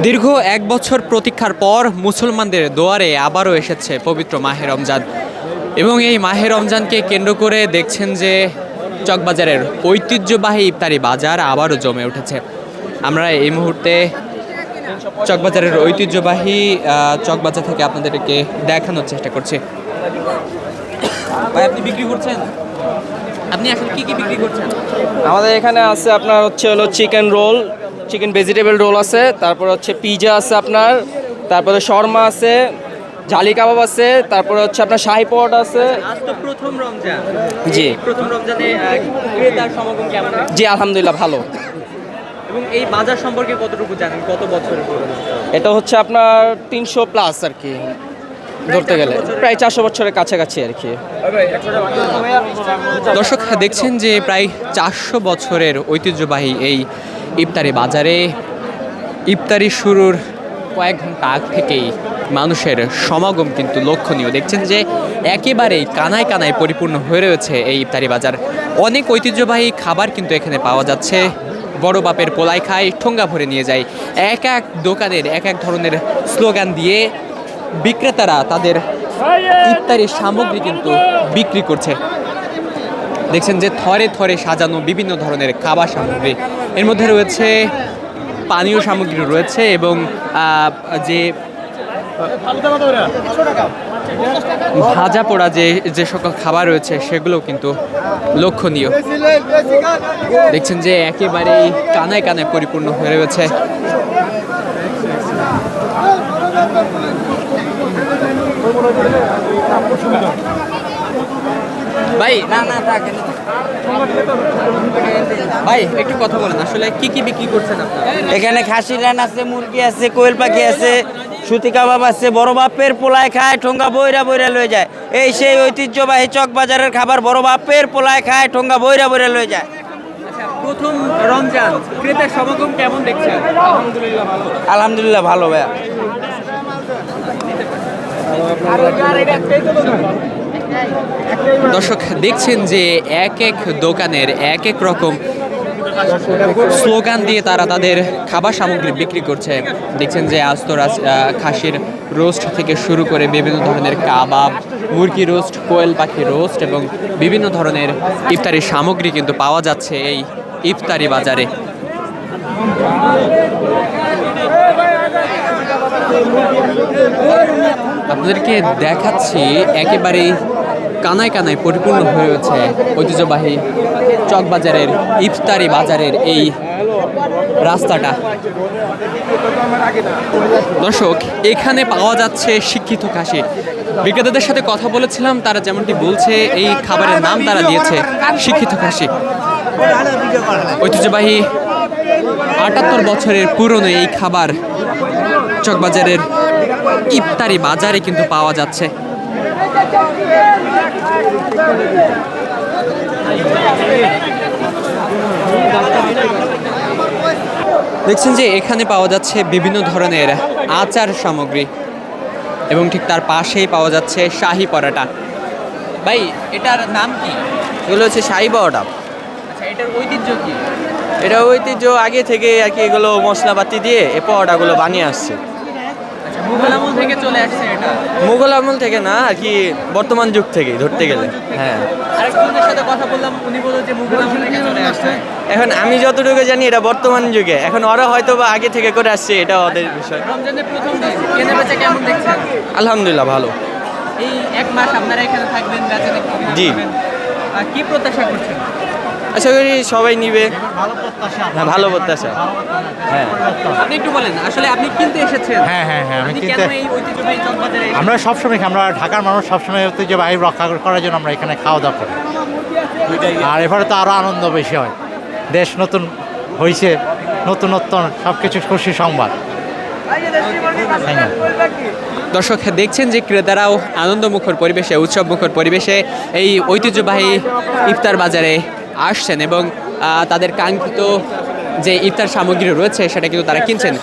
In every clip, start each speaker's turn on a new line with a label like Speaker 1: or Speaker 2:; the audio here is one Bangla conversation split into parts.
Speaker 1: দীর্ঘ এক বছর প্রতীক্ষার পর মুসলমানদের দুয়ারে আবারও এসেছে পবিত্র মাহে রমজান এবং এই মাহে রমজানকে কেন্দ্র করে দেখছেন যে চকবাজারের ঐতিহ্যবাহী ইফতারি বাজার আবারও জমে উঠেছে। আমরা এই মুহূর্তে চকবাজারের ঐতিহ্যবাহী চকবাজার থেকে আপনাদেরকে দেখানোর চেষ্টা করছি। ভাই, আপনি বিক্রি করছেন? আপনি এখন কি বিক্রি করছেন?
Speaker 2: আমাদের এখানে আছে আপনার হলো chicken roll, chicken vegetable roll আছে, তারপর হচ্ছে পিজা আছে আপনার, তারপরে শর্মা আছে, ঝালি কাবাব আছে, তারপরে হচ্ছে আপনার শাহি পরোটা আছে।
Speaker 1: আজ তো প্রথম রমজান।
Speaker 2: জি,
Speaker 1: প্রথম রমজানে ক্রেতার সমাগম কেমন?
Speaker 2: জি আলহামদুলিল্লাহ ভালো।
Speaker 1: এবং এই বাজার সম্পর্কে কতটুকু জানেন? কত বছরের পুরনো?
Speaker 2: এটা হচ্ছে আপনার 300 প্লাস আর কি, ধরতে গেলে প্রায় 400 বছরের কাছাকাছি আর কি।
Speaker 1: দর্শক দেখছেন যে প্রায় 400 বছরের ঐতিহ্যবাহী এই ইফতারি বাজারে ইফতারি শুরুর কয়েক ঘন্টা আগ থেকেই মানুষের সমাগম কিন্তু লক্ষণীয়। দেখছেন যে একেবারেই কানায় কানায় পরিপূর্ণ হয়ে রয়েছে এই ইফতারি বাজার। অনেক ঐতিহ্যবাহী খাবার কিন্তু এখানে পাওয়া যাচ্ছে। বড় বাপের পোলাই খায়, ঠোঙ্গা ভরে নিয়ে যায়। এক এক দোকানের এক এক ধরনের স্লোগান দিয়ে বিক্রেতারা তাদের ইফতারি সামগ্রী কিন্তু বিক্রি করছে। দেখছেন যে থরে থরে সাজানো বিভিন্ন ধরনের খাবার সামগ্রী, এর মধ্যে রয়েছে পানীয় সামগ্রী রয়েছে এবং যে ভাজা পোড়া যে সকল খাবার রয়েছে সেগুলোও কিন্তু লক্ষণীয়। দেখছেন যে একেবারেই কানায় কানায় পরিপূর্ণ হয়ে রয়েছে। ভাই ভাই একটু কথা বলেন, আসলে কি বিক্রি করছেন আপনারা?
Speaker 3: এখানে খাসি রান আছে, মুরগি আছে, কোয়েল পাখি আছে, সুতি কাবাব আছে, বড় বাপের পোলায় খায়, ঠোঙ্গা বইরা বইরা লয়ে যায়। এই সেই ঐতিহ্যবাহী চক বাজারের খাবার, বড় বাপের পোলায় খায়, ঠোঙ্গা বইরা বইরা লয়ে যায়।
Speaker 1: প্রথম রমজান, ক্রেতার সমাগম কেমন দেখছেন?
Speaker 3: আলহামদুলিল্লাহ ভালো ভাইয়া।
Speaker 1: দর্শক দেখছেন যে এক এক দোকানের এক এক রকম স্লোগান দিয়ে তারা তাদের খাবার সামগ্রী বিক্রি করছে। দেখছেন যে আস্ত খাসির রোস্ট থেকে শুরু করে বিভিন্ন ধরনের কাবাব, মুরগি রোস্ট, কোয়েল পাখি রোস্ট এবং বিভিন্ন ধরনের ইফতারি সামগ্রী কিন্তু পাওয়া যাচ্ছে এই ইফতারি বাজারে। আপনাদেরকে দেখাচ্ছি একেবারেই কানায় কানায় পরিপূর্ণ হয়ে রয়েছে ঐতিহ্যবাহী চকবাজারের ইফতারি বাজারের এই রাস্তাটা। দর্শক এখানে পাওয়া যাচ্ছে শিক্ষিত খাসি। বিক্রেতাদের সাথে কথা বলেছিলাম, তারা যেমনটি বলছে এই খাবারের নাম তারা দিয়েছে শিক্ষিত খাসি। ঐতিহ্যবাহী 78 বছরের পুরনো এই খাবার চকবাজারের ইফতারি বাজারে কিন্তু পাওয়া যাচ্ছে। দেখছেন যে এখানে পাওয়া যাচ্ছে বিভিন্ন ধরনের আচার সামগ্রী এবং ঠিক তার পাশেই পাওয়া যাচ্ছে শাহি পরোটা। ভাই, এটার নাম কি?
Speaker 3: এগুলো হচ্ছে শাহি পরোটা।
Speaker 1: আচ্ছা, এটার ঐতিহ্য কি?
Speaker 3: এটা ঐতিহ্য আগে থেকে আর কি, এগুলো মশলাপাতি দিয়ে এই পরোটাগুলো বানিয়ে আসছে।
Speaker 1: মুঘল আমল থেকে চলে আসছে এটা?
Speaker 3: মুঘল আমল থেকে না আর কি, বর্তমান যুগ থেকে ধরতে গেলে। হ্যাঁ,
Speaker 1: আরেকজনের সাথে কথা বললাম, উনি বলল যে মুঘল আমল থেকে চলে আসছে।
Speaker 3: এখন আমি যতটুকু জানি এটা বর্তমান যুগে, এখন ওরা হয়তো বা আগে থেকে করে আসছে, এটা ওদের বিষয়।
Speaker 1: রমজানের প্রথম দিন কেনা বেচা কেমন দেখছেন?
Speaker 3: আলহামদুলিল্লাহ ভালো।
Speaker 1: এই এক মাস আপনারা এখানে থাকবেন, বেচা বিক্রি
Speaker 3: জি।
Speaker 1: করবেন। কি প্রত্যাশা করছেন?
Speaker 3: আশা করি সবাই নিবে। হ্যাঁ, ভালো প্রত্যাশা। হ্যাঁ,
Speaker 1: আপনি একটু বলেন, আসলে আপনি কিনতে এসেছেন?
Speaker 4: হ্যাঁ হ্যাঁ হ্যাঁ আমি
Speaker 1: আপনি
Speaker 4: কিনতে
Speaker 1: কেন এই ঐতিহ্যবাহী চকবাজারে এসেছেন?
Speaker 4: আমরা সবসময় আমরা ঢাকার মানুষ সবসময় ঐতিহ্যবাহী রক্ষা করার জন্য আমরা এখানে খাওয়া দাওয়া করি। আর এবারে তো আরও আনন্দ বেশি হয়, দেশ নতুন হয়েছে, নতুনত্ব সব কিছু খুশি সংবাদ।
Speaker 1: দর্শক দেখছেন যে ক্রেতারাও আনন্দমুখর পরিবেশে, উৎসবমুখর পরিবেশে এই ঐতিহ্যবাহী ইফতার বাজারে আসছেন এবং তাদের কাঙ্ক্ষিত যে ইফতার সামগ্রী রয়েছে সেটা কিন্তু তারা কিনছেন।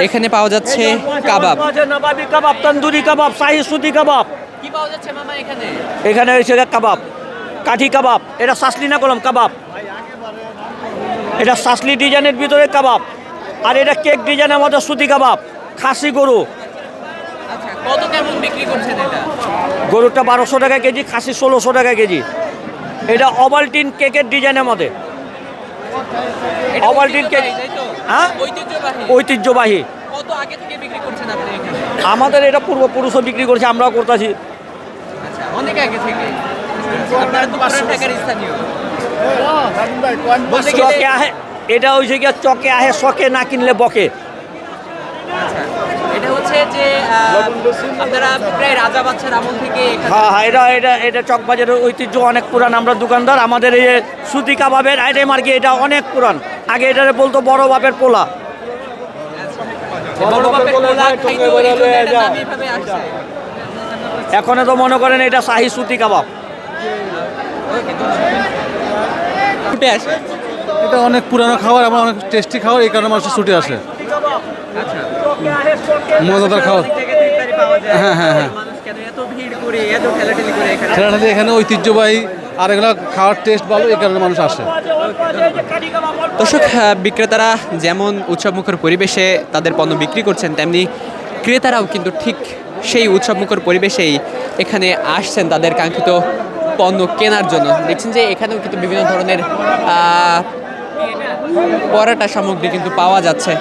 Speaker 1: এখানে পাওয়া যাচ্ছে কাবাব,
Speaker 3: নবাবি কাবাব, তন্দুরি কাবাব, শাহি সুতি কাবাব।
Speaker 1: কি পাওয়া যাচ্ছে মামা এখানে?
Speaker 3: এখানে হয়েছে কাবাব, কাঠি কাবাব। এটা সাসলি না কলম কাবাব, এটা সাসলি ডিজাইনের ভিতরে কাবাব।
Speaker 5: আর এটা কেক ডিজাইনের মধ্যে সুতি কাবাব, খাসি গরু।
Speaker 1: আচ্ছা, কত কেমন বিক্রি করছেন এটা?
Speaker 5: গরুটা 1200 টাকা কেজি, খাসি 1600 টাকা কেজি। এটা ওভালটিন কেকের ডিজাইনের মধ্যে।
Speaker 1: এটা
Speaker 5: ওভালটিন কেক,
Speaker 1: ঐতিহ্যবাহী, তাই তো?
Speaker 5: হ্যাঁ
Speaker 1: ঐতিহ্যবাহী।
Speaker 5: ঐতিহ্যবাহী।
Speaker 1: কত আগে থেকে বিক্রি করছেন আপনি এখানে?
Speaker 5: আমাদের এটা পূর্বপুরুষও বিক্রি করছে, আমরাও করতেছি।
Speaker 1: আচ্ছা, অনেক আগে থেকে। আপনারা তো পুরান ঢাকার স্থানীয়। বলতে গেলে-
Speaker 5: চকে আহে, এটা হয়েছে গিয়ে চকে আহে শকে, না কিনলে বকে।
Speaker 1: আচ্ছা, এটা হচ্ছে যে আপনারা প্রায় রাজা বাচ্চার আমল থেকে এখানে-
Speaker 5: হ্যাঁ হ্যাঁ, এটা এটা এটা চকবাজারের ঐতিহ্য অনেক পুরান। আমরা দোকানদার, আমাদের এই যে সুতি কাবাবের আইটেম আর কি, এটা অনেক পুরান। আগে এটা বলতো বড় বাপের পোলা।
Speaker 1: বড় বাপের পোলা খাইতো, এই জন্য এটার নাম এভাবে আসছে।
Speaker 5: এখন তো মনে করেন এটা শাহী সুতি কাবাব।
Speaker 1: ফুটে আসে।
Speaker 6: এটা অনেক পুরানো খাবার এবং অনেক টেস্টি খাবার, এই কারণে মানুষ ছুটে আসে। মজাদার খাবার। হ্যাঁ হ্যাঁ হ্যাঁ,
Speaker 1: মানুষ কেন এত ভিড় করে, এত ঠেলাঠেলি করে এখানে?
Speaker 6: খেলাটা এখানে ঐতিহ্যবাহী আর এগুলো খাওয়ার টেস্ট ভালো, এই কারণে মানুষ আসে।
Speaker 1: দর্শক, বিক্রেতারা যেমন উৎসবমুখর পরিবেশে তাদের পণ্য বিক্রি করছেন, তেমনি ক্রেতারাও কিন্তু ঠিক সেই উৎসবমুখর পরিবেশেই এখানে আসছেন তাদের কাঙ্ক্ষিত পণ্য কেনার জন্য। দেখছেন যে এখানেও কিন্তু বিভিন্ন ধরনের পরাটা সামগ্রী কিন্তু পাওয়া যাচ্ছে।